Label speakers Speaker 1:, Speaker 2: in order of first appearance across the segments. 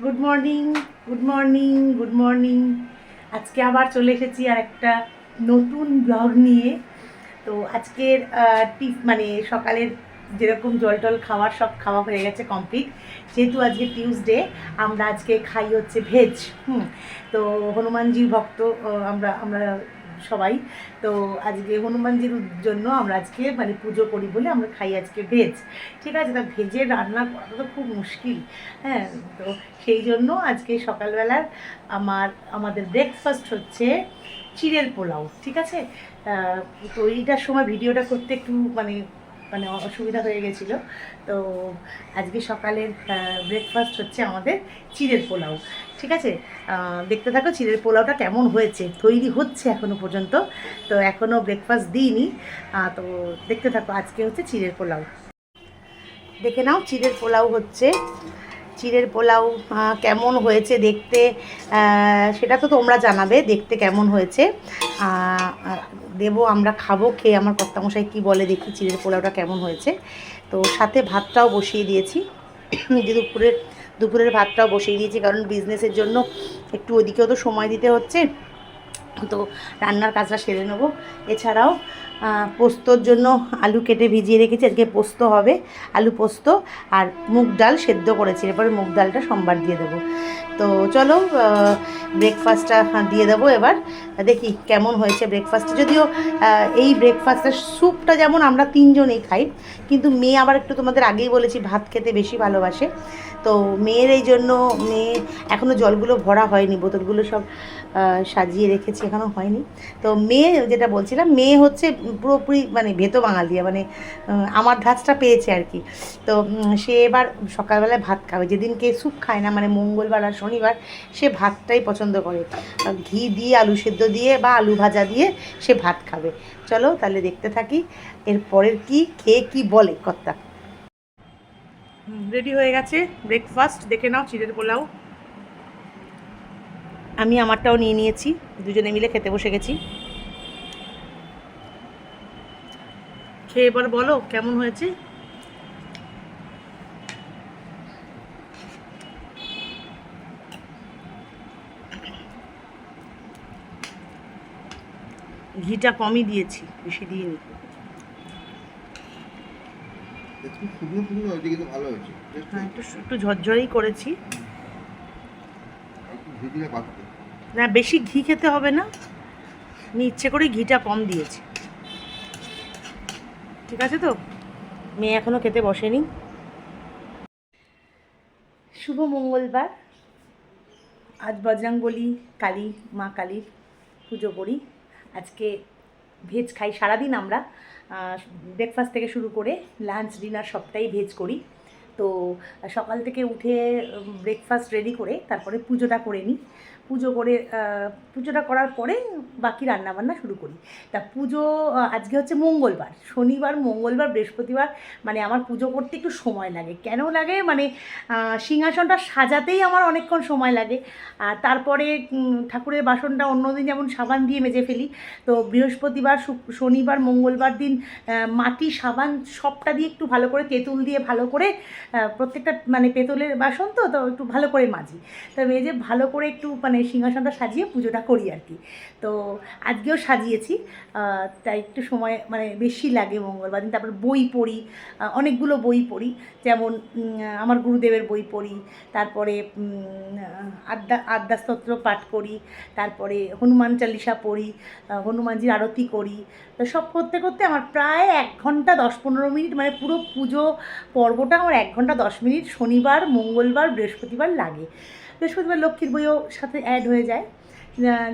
Speaker 1: Good morning, good morning, good morning. আজকে আবার চলে এসেছি আর একটা নতুন ব্লগ নিয়ে। তো আজকের মানে সকালের যেরকম জল টল খাওয়ার সব খাওয়া হয়ে গেছে কমপ্লিট। যেহেতু আজকে টিউসডে, আমরা আজকে খাই হচ্ছে ভেজ। তো হনুমানজির ভক্ত আমরা আমরা সবাই। তো আজকে হনুমানজির জন্য আমরা আজকে মানে পুজো করি বলে আমরা খাই আজকে ভেজ। ঠিক আছে, তা ভেজের রান্না করাটা তো খুব মুশকিল। হ্যাঁ, তো সেই জন্য আজকে সকালবেলার আমাদের ব্রেকফাস্ট হচ্ছে চিড়ের পোলাও। ঠিক আছে, আহ, তো এইটার সময় ভিডিওটা করতে একটু মানে মানে অসুবিধা হয়ে গেছিলো। তো আজকে সকালের ব্রেকফাস্ট হচ্ছে আমাদের চিড়ের পোলাও। ঠিক আছে, দেখতে থাকো চিড়ের পোলাওটা কেমন হয়েছে। তৈরি হচ্ছে এখনও পর্যন্ত, তো এখনও ব্রেকফাস্ট দিইনি। তো দেখতে থাকো, আজকে হচ্ছে চিড়ের পোলাও। দেখে নাও চিড়ের পোলাও হচ্ছে। চিড়ের পোলাও কেমন হয়েছে দেখতে, সেটা তো তোমরা জানাবে দেখতে কেমন হয়েছে। দেবো, আমরা খাবো, খেয়ে আমার কর্তামশাই কী বলে দেখি চিড়ের পোলাওটা কেমন হয়েছে। তো সাথে ভাতটাও বসিয়ে দিয়েছি, যে দুপুরের ভাতটাও বসিয়ে দিয়েছি, কারণ বিজনেসের জন্য একটু ওদিকেও তো সময় দিতে হচ্ছে। তো রান্নার কাজটা সেরে নেবো। এছাড়াও পোস্তর জন্য আলু কেটে ভিজিয়ে রেখেছি, আজকে পোস্ত হবে, আলু পোস্ত। আর মুগ ডাল সেদ্ধ করেছি, এরপরে মুগ ডালটা সোমবার দিয়ে দেবো। তো চলো ব্রেকফাস্টটা দিয়ে দেবো এবার। দেখি কেমন হয়েছে ব্রেকফাস্টে। যদিও এই ব্রেকফাস্টের স্যুপটা যেমন আমরা তিনজনেই খাই, কিন্তু মেয়ে আবার একটু, তোমাদের আগেই বলেছি, ভাত খেতে বেশি ভালোবাসে। তো মেয়ের এই জন্য, মেয়ে এখনও জলগুলো ভরা হয়নি, বোতলগুলো সব সাজিয়ে রেখেছি, এখনও হয়নি। তো মেয়ে, যেটা বলছিলাম, মেয়ে হচ্ছে পুরোপুরি মানে ভেতো বাঙালিয়া, মানে আমার ধাঁচটা পেয়েছে আর কি। তো সে এবার সকালবেলায় ভাত খাবে, যেদিনকে স্যুপ খায় না, মানে মঙ্গলবার আর শনিবার, সে ভাতটাই পছন্দ করে। ঘি দিয়ে, আলু সেদ্ধ দিয়ে বা আলু ভাজা দিয়ে সে ভাত খাবে। চলো তাহলে দেখতে থাকি এর পরের কি খেয়ে কি বলে কর্তা। রেডি হয়ে গেছে ব্রেকফাস্ট, দেখে নাও চিড়ের পোলাও। আমি আমারটাও নিয়ে নিয়েছি, দুজনে মিলে খেতে বসে গেছি। খেয়ে এবার বলো কেমন হয়েছে। ঘিটা কমই দিয়েছি, বেশি দিইনি।
Speaker 2: একটু শুকনো শুকনো ওইদিকে তো ভালো হয়েছে।
Speaker 1: হ্যাঁ, একটু একটু ঝরঝরেই করেছি।
Speaker 2: একটু ঘি দিলে পারতে।
Speaker 1: না, বেশি ঘি খেতে হবে না, আমি ইচ্ছে করেই ঘিটা কম দিয়েছি। ঠিক আছে তো, মেয়ে এখনও খেতে বসেনি। শুভ মঙ্গলবার, আজ বজরংবলী কালী, মা কালীর পুজো করি। আজকে ভেজ খাই সারাদিন আমরা, ব্রেকফাস্ট থেকে শুরু করে লাঞ্চ ডিনার সবটাই ভেজ করি। তো সকাল থেকে উঠে ব্রেকফাস্ট রেডি করে তারপরে পুজোটা করে নিই। পুজো করে পুজোটা করার পরে বাকি রান্নাবান্না শুরু করি। তা পুজো আজকে হচ্ছে মঙ্গলবার, শনিবার, মঙ্গলবার, বৃহস্পতিবার, মানে আমার পুজো করতে একটু সময় লাগে। কেন লাগে মানে সিংহাসনটা সাজাতেই আমার অনেকক্ষণ সময় লাগে। আর তারপরে ঠাকুরের বাসনটা অন্যদিন যেমন সাবান দিয়ে মেজে ফেলি, তো বৃহস্পতিবার, শনিবার, মঙ্গলবার দিন মাটি, সাবান সবটা দিয়ে একটু ভালো করে, তেঁতুল দিয়ে ভালো করে প্রত্যেকটা, মানে পেতলের বাসন তো তো একটু ভালো করে মাজি। তো মেজে ভালো করে একটু মানে সিংহাসনটা সাজিয়ে পুজোটা করি আর কি। তো আজকেও সাজিয়েছি, তাই একটু সময় মানে বেশি লাগে মঙ্গলবার দিন। তারপর বই পড়ি, অনেকগুলো বই পড়ি, যেমন আমার গুরুদেবের বই পড়ি, তারপরে আদ্যাস্তোত্র পাঠ করি, তারপরে হনুমান চালিসা পড়ি, হনুমানজির আরতি করি। তো সব করতে করতে আমার প্রায় 1 ঘন্টা 10-15 মিনিট, মানে পুরো পুজো পর্বটা আমার 1 ঘন্টা 10 মিনিট শনিবার, মঙ্গলবার, বৃহস্পতিবার লাগে। বৃহস্পতিবার লক্ষ্মীর বইও সাথে অ্যাড হয়ে যায়।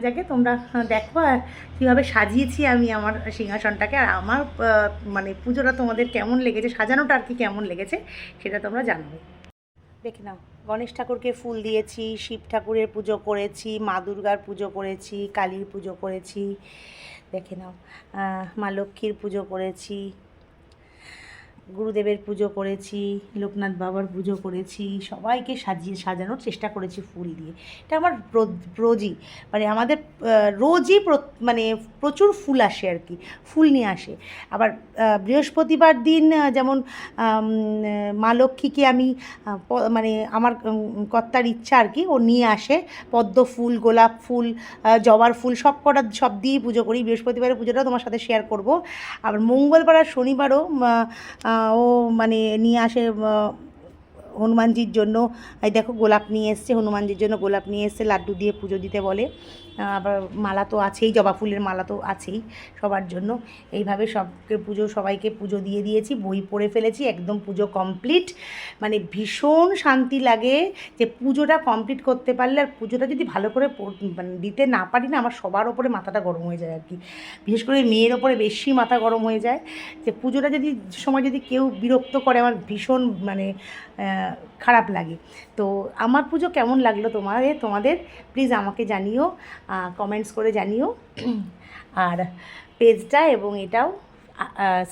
Speaker 1: যাকে তোমরা দেখো আর কীভাবে সাজিয়েছি আমি আমার সিংহাসনটাকে। আর আমার মানে পুজোটা তোমাদের কেমন লেগেছে, সাজানোটা আর কি কেমন লেগেছে, সেটা তোমরা জানাবে। দেখে নাও, গণেশ ঠাকুরকে ফুল দিয়েছি, শিব ঠাকুরের পুজো করেছি, মা দুর্গার পুজো করেছি, কালীর পুজো করেছি। দেখে নাও, মা লক্ষ্মীর পুজো করেছি। গুরুদেবের পুজো করেছি, লোকনাথ বাবার পুজো করেছি, সবাইকে সাজানোর চেষ্টা করেছি ফুল দিয়ে। এটা আমার রোজই, মানে আমাদের রোজই মানে প্রচুর ফুল আসে আর কি, ফুল নিয়ে আসে। আবার বৃহস্পতিবার দিন যেমন মা লক্ষ্মীকে আমি মানে আমার কর্তার ইচ্ছা আর কি, ও নিয়ে আসে পদ্ম ফুল, গোলাপ ফুল, জবার ফুল, সব দিয়েই পুজো করি। বৃহস্পতিবারের পুজোটাও তোমার সাথে শেয়ার করব। আবার মঙ্গলবার আর শনিবারও ও মানে নিয়ে আসে হনুমানজির জন্য। এই দেখো গোলাপ নিয়ে এসছে, হনুমানজির জন্য গোলাপ নিয়ে এসছে, লাড্ডু দিয়ে পুজো দিতে বলে। আবার মালা তো আছেই, জবা ফুলের মালা তো আছেই সবার জন্য। এইভাবে সবাইকে পুজো দিয়ে দিয়েছি, বই পড়ে ফেলেছি, একদম পুজো কমপ্লিট। মানে ভীষণ শান্তি লাগে যে পুজোটা কমপ্লিট করতে পারলে। আর পুজোটা যদি ভালো করে মানে দিতে না পারি না, আমার সবার ওপরে মাথাটা গরম হয়ে যায় আর কি, বিশেষ করে মেয়ের ওপরে বেশি মাথা গরম হয়ে যায়। যে পুজোটা সময় যদি কেউ বিরক্ত করে, আমার ভীষণ মানে খারাপ লাগে। তো আমার পুজো কেমন লাগলো তোমাদের প্লিজ আমাকে জানিও, কমেন্টস করে জানিও। আর পেজটা এবং এটাও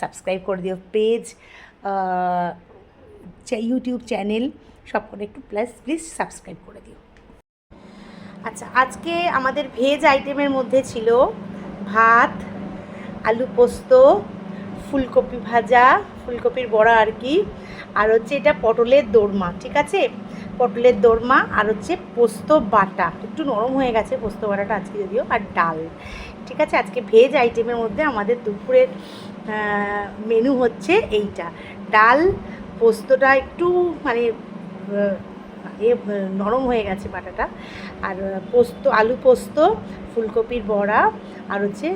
Speaker 1: সাবস্ক্রাইব করে দিও, পেজ, ইউটিউব চ্যানেল সব করে একটু প্লিজ সাবস্ক্রাইব করে দিও। আচ্ছা, আজকে আমাদের ভেজ আইটেমের মধ্যে ছিল ভাত, আলু পোস্ত, ফুলকপি ভাজা, ফুলকপির বড়া আর কি, আর হচ্ছে এটা পটলের দোরমা, ঠিক আছে, পটলের দোরমা, আর হচ্ছে পোস্ত বাটা, একটু নরম হয়ে গেছে পোস্ত বাটাটা আজকে যদিও, আর ডাল, ঠিক আছে। আজকে ভেজ আইটেমের মধ্যে আমাদের দুপুরের মেনু হচ্ছে এইটা, ডাল, পোস্তটা একটু মানে নরম হয়ে গেছে বাটাটা, আর পোস্ত, আলু পোস্ত, ফুলকপির বড়া, আর হচ্ছে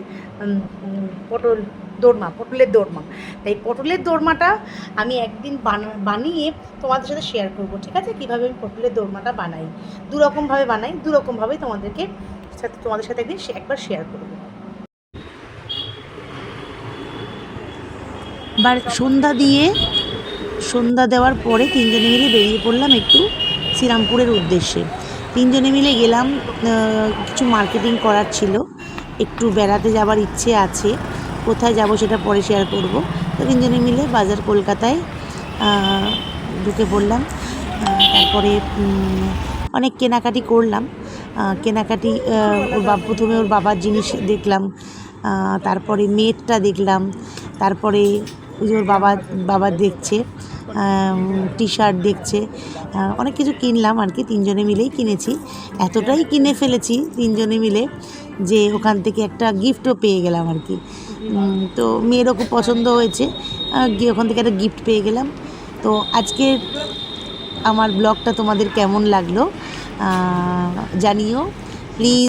Speaker 1: পটলের দোরমা। তাই পটলের দোরমাটা আমি একদিন বানিয়ে তোমাদের সাথে শেয়ার করব, ঠিক আছে, কীভাবে আমি পটলের দোরমাটা বানাই। দুরকমভাবে বানাই, দুরকমভাবেই তোমাদের সাথে একদিন একবার শেয়ার করব। সন্ধ্যা দেওয়ার পরে তিনজনে মিলে বেরিয়ে পড়লাম একটু শ্রীরামপুরের উদ্দেশ্যে। তিনজনে মিলে গেলাম, কিছু মার্কেটিং করার ছিল, একটু বেড়াতে যাবার ইচ্ছে আছে, কোথায় যাব সেটা পরে শেয়ার করব। তো তিনজনে মিলে বাজার কলকাতায় ঢুকে পড়লাম। তারপরে অনেক কেনাকাটি করলাম। প্রথমে ওর বাবার জিনিস দেখলাম, তারপরে মেয়েরটা দেখলাম, তারপরে ওর বাবা দেখছে, টি শার্ট দেখছে, অনেক কিছু কিনলাম আর কি, তিনজনে মিলেই কিনেছি। এতটাই কিনে ফেলেছি তিনজনে মিলে যে ওখান থেকে একটা গিফটও পেয়ে গেলাম আর কি। তো মেয়েরও খুব পছন্দ হয়েছে, ওখান থেকে একটা গিফট পেয়ে গেলাম। তো আজকের আমার ব্লগটা তোমাদের কেমন লাগলো জানিও প্লিজ।